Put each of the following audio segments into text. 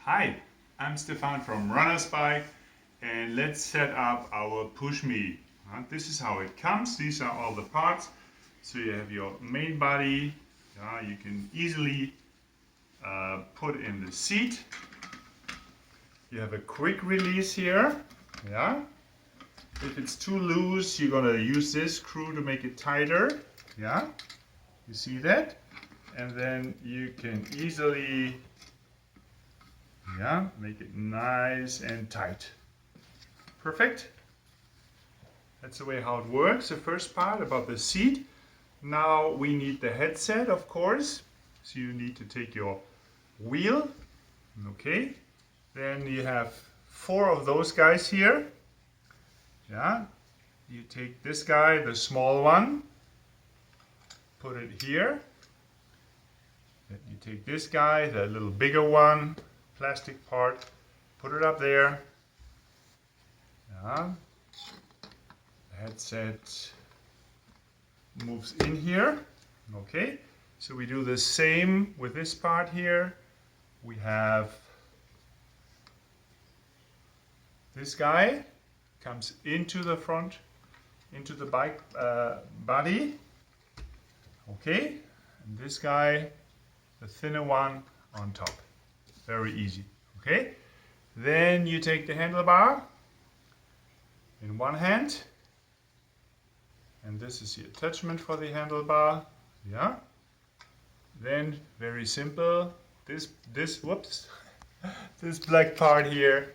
Hi, I'm Stephan from Runners-Bike, and let's set up our Pushmee. This is how it comes. These are all the parts. So you have your main body. You can easily put in the seat. You have a quick release here. If it's too loose, you're gonna use this screw to make it tighter. You see that? And then you can easily make it nice and tight. Perfect. That's the way how it works. The first part about the seat. Now we need the headset, of course. So you need to take your wheel. Okay. Then you have 4 of those guys here. You take this guy, the small one, put it here. Then you take this guy, the little bigger one, plastic part, put it up there. The headset moves in here. Okay, so we do the same with this part here. We have this guy comes into the front, into the bike body. Okay, and this guy, the thinner one, on top. Very easy. Okay, then you take the handlebar in one hand, and this is the attachment for the handlebar. Then very simple, this this black part here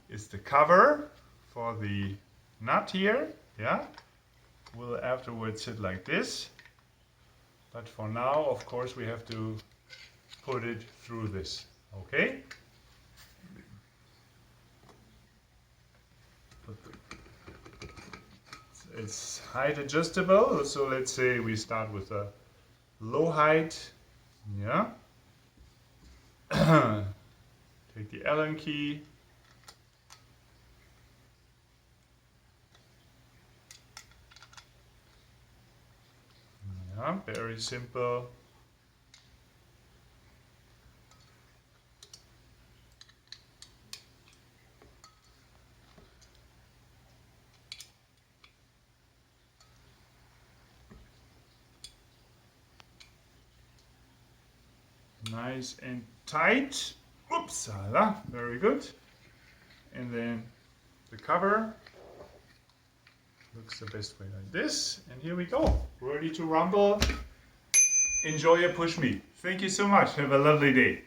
is the cover for the nut here. Will afterwards sit like this, but for now, of course, we have to put it through this. Okay. It's height adjustable, so let's say we start with a low height. Take the Allen key. Very simple. Nice and tight. Oops, very good. And then the cover looks the best way like this. And here we go, ready to rumble. Enjoy your Pushmee. Thank you so much. Have a lovely day.